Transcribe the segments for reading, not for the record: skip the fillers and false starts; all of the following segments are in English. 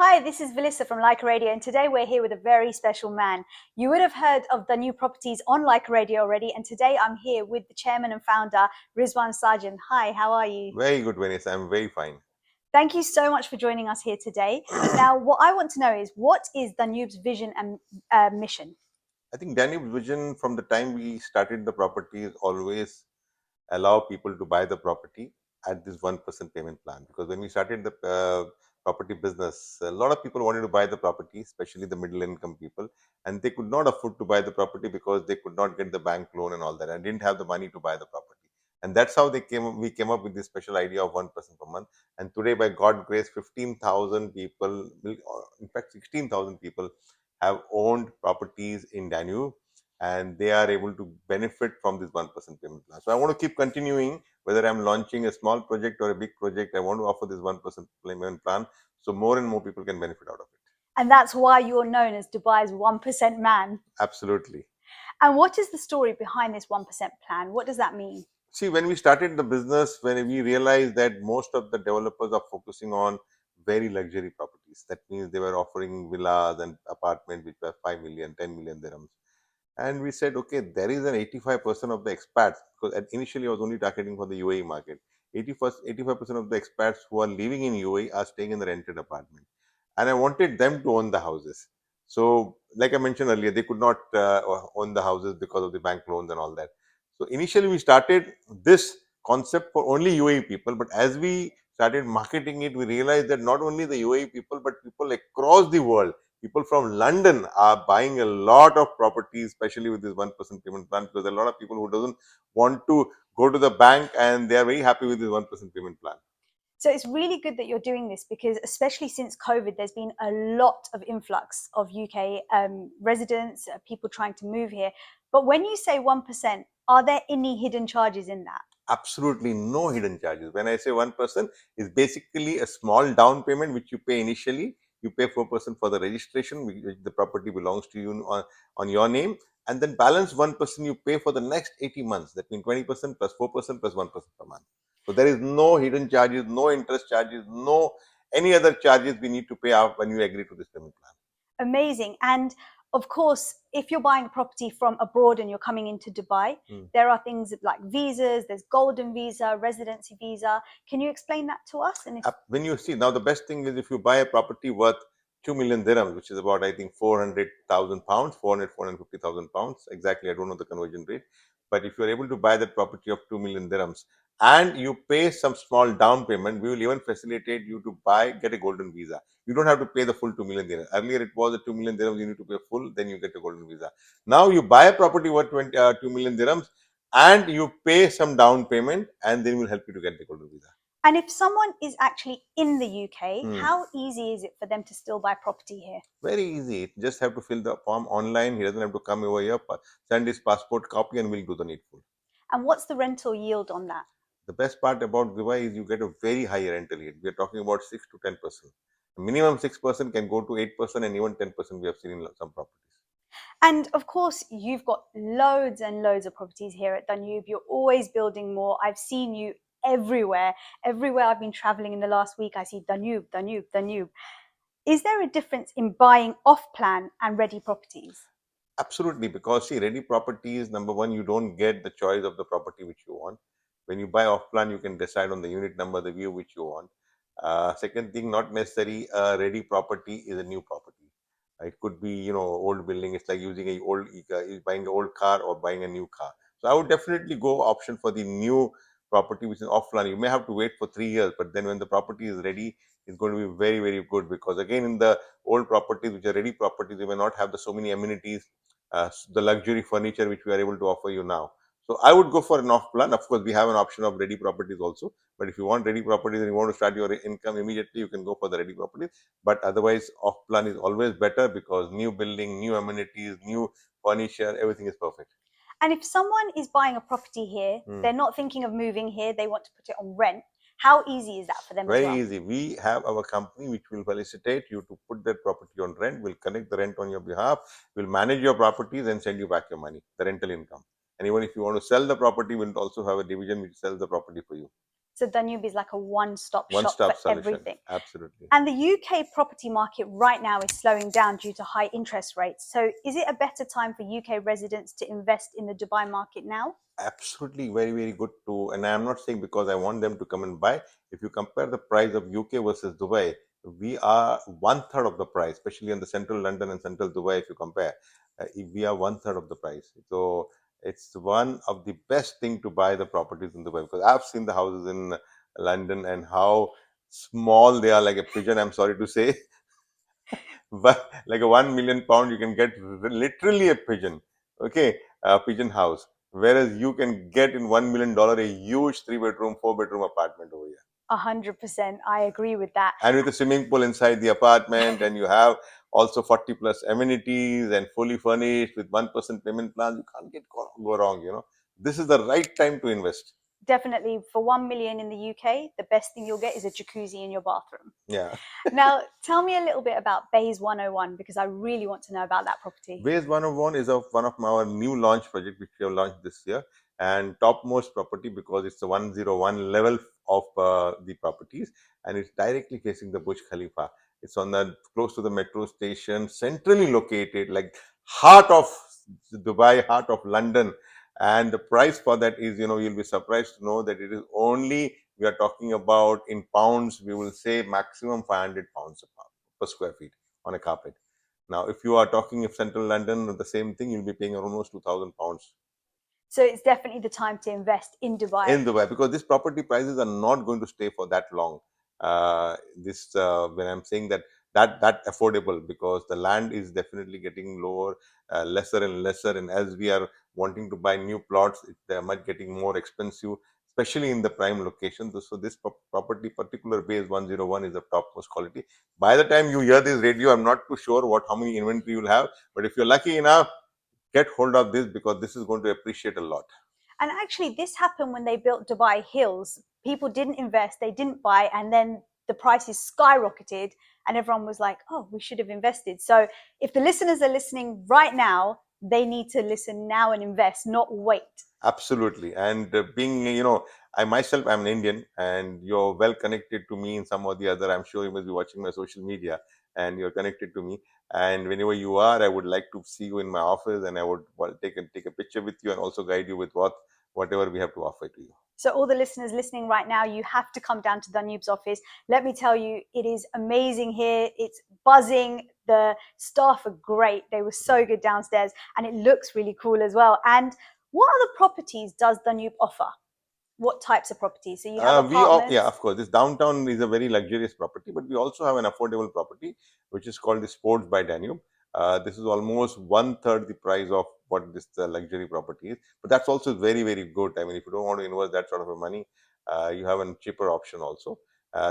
Hi, this is Vallisa from Like Radio, and today we're here with a very special man. You would have heard of the new properties on Like Radio already, and today I'm here with the chairman and founder, Rizwan Sajan. Hi, how are you? Very good, Venice. I'm very fine. Thank you so much for joining us here today. Now, what I want to know is, what is Danube's vision and mission? I think Danube's vision from the time we started the property is always allow people to buy the property at this 1% payment plan. Because when we started the property business, a lot of people wanted to buy the property, especially the middle income people, and they could not afford to buy the property because they could not get the bank loan and all that, and didn't have the money to buy the property. And that's how we came up with this special idea of 1% per month. And today, by God grace, 15,000 people, in fact 16,000 people, have owned properties in Danube, and they are able to benefit from this 1% payment plan. So I want to keep continuing, whether I'm launching a small project or a big project. I want to offer this 1% payment plan so more and more people can benefit out of it. And that's why you're known as Dubai's 1% man. Absolutely. And what is the story behind this 1% plan? What does that mean? See, when we started the business, when we realized that most of the developers are focusing on very luxury properties, that means they were offering villas and apartments which were 5 million, 10 million dirhams. And we said, okay, there is an 85% of the expats, because initially I was only targeting for the UAE market. 85% of the expats who are living in UAE are staying in the rented apartment. And I wanted them to own the houses. So, like I mentioned earlier, they could not own the houses because of the bank loans and all that. So, initially we started this concept for only UAE people, but as we started marketing it, we realized that not only the UAE people, but people across the world, people from London are buying a lot of properties, especially with this 1% payment plan, because there are a lot of people who doesn't want to go to the bank and they are very happy with this 1% payment plan. So it's really good that you're doing this because, especially since COVID, there's been a lot of influx of UK residents, people trying to move here. But when you say 1%, are there any hidden charges in that? Absolutely no hidden charges. When I say 1%, is basically a small down payment which you pay initially. You pay 4% for the registration, which the property belongs to you on your name, and then balance 1% you pay for the next 80 months. That means 20% plus 4% plus 1% per month. So there is no hidden charges, no interest charges, no any other charges we need to pay out when you agree to this payment plan. Amazing. And of course, if you're buying a property from abroad and you're coming into Dubai, there are things like visas, there's golden visa, residency visa. Can you explain that to us? And when you see, now the best thing is if you buy a property worth 2 million dirhams, which is about, I think, 400,000 pounds, 450,000 pounds. Exactly, I don't know the conversion rate. But if you're able to buy that property of 2 million dirhams and you pay some small down payment, we will even facilitate you to get a golden visa. You don't have to pay the full 2 million dirhams. Earlier, it was a 2 million dirhams, you need to pay full, then you get a golden visa. Now, you buy a property worth 2 million dirhams and you pay some down payment, and then we'll help you to get the golden visa. And if someone is actually in the UK, how easy is it for them to still buy property here? Very easy. He just have to fill the form online. He doesn't have to come over here, send his passport copy, and we'll do the needful. And what's the rental yield on that? The best part about Dubai is you get a very high rental yield. We are talking about 6 to 10%. Minimum 6% can go to 8%, and even 10% we have seen in some properties. And of course, you've got loads and loads of properties here at Danube. You're always building more. I've seen you everywhere. Everywhere I've been traveling in the last week, I see Danube, Danube, Danube. Is there a difference in buying off-plan and ready properties? Absolutely, because see, ready properties, number one, you don't get the choice of the property which you want. When you buy off plan, you can decide on the unit number, the view which you want. Second thing, not necessarily a ready property is a new property. It could be, old building. It's like using buying an old car or buying a new car. So I would definitely go option for the new property which is off plan. You may have to wait for 3 years, but then when the property is ready, it's going to be very, very good, because again, in the old properties which are ready properties, you may not have so many amenities, the luxury furniture which we are able to offer you now. So I would go for an off plan. Of course, we have an option of ready properties also. But if you want ready properties and you want to start your income immediately, you can go for the ready properties. But otherwise, off plan is always better, because new building, new amenities, new furniture, everything is perfect. And if someone is buying a property here, they're not thinking of moving here, they want to put it on rent. How easy is that for them? Very easy. We have our company which will facilitate you to put that property on rent. We'll connect the rent on your behalf. We'll manage your properties and send you back your money, the rental income. And even if you want to sell the property, we'll also have a division which sells the property for you. So Danube is like a one-stop shop One-stop for solution. everything. Absolutely. And the UK property market right now is slowing down due to high interest rates. So is it a better time for UK residents to invest in the Dubai market now? Absolutely, very, very good too. And I'm not saying because I want them to come and buy. If you compare the price of UK versus Dubai, we are one third of the price, especially in the central London and central Dubai. If you compare, we are one third of the price. So it's one of the best thing to buy the properties in Dubai, because I've seen the houses in London and how small they are, like a pigeon. I'm sorry to say, but like a 1 million pound, you can get literally a pigeon. Okay, a pigeon house. Whereas you can get in $1 million a huge 3 bedroom, 4 bedroom apartment over here. 100%. I agree with that. And with a swimming pool inside the apartment, and you have also 40 plus amenities and fully furnished with 1% payment plans, you can't go wrong. This is the right time to invest. Definitely, for 1 million in the UK, the best thing you'll get is a jacuzzi in your bathroom. Yeah. Now, tell me a little bit about Bays 101, because I really want to know about that property. Base 101 is one of our new launch project which we have launched this year, and topmost property because it's the 101 level of the properties, and it's directly facing the Burj Khalifa. It's on the close to the metro station, centrally located, like heart of Dubai, heart of London. And the price for that is, you'll be surprised to know that it is only, we are talking about in pounds, we will say maximum 500 pounds per square feet on a carpet. Now, if you are talking of central London, the same thing, you'll be paying almost 2,000 pounds So it's definitely the time to invest in Dubai. in Dubai, because these property prices are not going to stay for that long. When I'm saying that affordable, because the land is definitely getting lower, lesser and lesser, and as we are wanting to buy new plots, they're much getting more expensive, especially in the prime location. So this property, particular Base 101, is of topmost quality. By the time you hear this radio, I'm not too sure how many inventory you'll have, but if you're lucky enough, get hold of this, because this is going to appreciate a lot. And actually, this happened when they built Dubai Hills. People didn't invest, they didn't buy, and then the prices skyrocketed, and everyone was like, oh, we should have invested. So if the listeners are listening right now, they need to listen now and invest, not wait. Absolutely. And being, I myself, I'm an Indian, and you're well connected to me in some or the other. I'm sure you must be watching my social media and you're connected to me. And whenever you are, I would like to see you in my office, and I would take a picture with you and also guide you with whatever we have to offer to you. So all the listeners listening right now, you have to come down to Danube's office. Let me tell you, it is amazing here. It's buzzing. The staff are great. They were so good downstairs, and it looks really cool as well. And what other properties does Danube offer? What types of properties? So you have apartments. Yeah, of course. This downtown is a very luxurious property, but we also have an affordable property which is called the Sports by Danube. This is almost one third the price of what this luxury property is, but that's also very, very good. I mean, if you don't want to invest that sort of a money, you have a cheaper option also.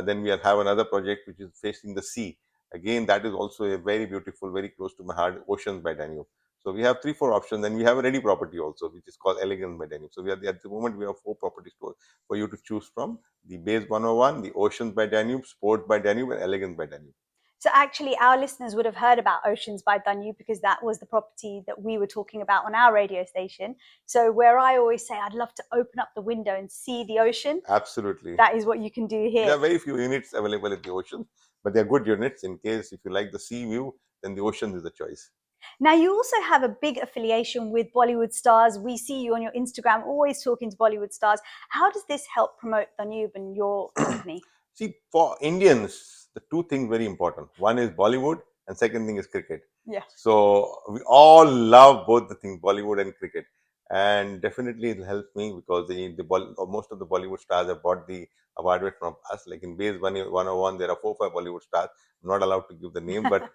Then we have another project which is facing the sea. Again, that is also a very beautiful, very close to my heart, Oceans by Danube. So we have 3-4 options, and we have a ready property also, which is called Elegance by Danube. So at the moment we have 4 properties for you to choose from: the Base 101, the Oceans by Danube, Sports by Danube, and Elegance by Danube. So actually, our listeners would have heard about Oceans by Danube, because that was the property that we were talking about on our radio station. So where I always say I'd love to open up the window and see the ocean. Absolutely. That is what you can do here. There are very few units available at the ocean, but they're good units. In case if you like the sea view, then the ocean is the choice. Now, you also have a big affiliation with Bollywood stars. We see you on your Instagram always talking to Bollywood stars. How does this help promote Danube and your company? See, for Indians, the two things very important. One is Bollywood, and second thing is cricket. Yeah. So we all love both the things, Bollywood and cricket, and definitely it helps me because most of the Bollywood stars have bought the award from us. Like in Base 101, there are 4-5 Bollywood stars. I'm not allowed to give the name, but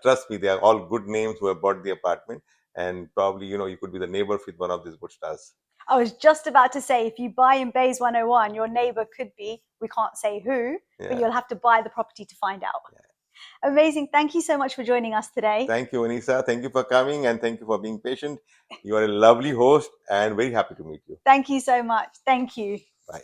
trust me, they are all good names who have bought the apartment, and probably you could be the neighbor with one of these good stars. I was just about to say, if you buy in Bays 101, your neighbor could be, we can't say who, but you'll have to buy the property to find out. Yeah. Amazing. Thank you so much for joining us today. Thank you, Vanessa. Thank you for coming, and thank you for being patient. You are a lovely host, and very happy to meet you. Thank you so much. Thank you. Bye.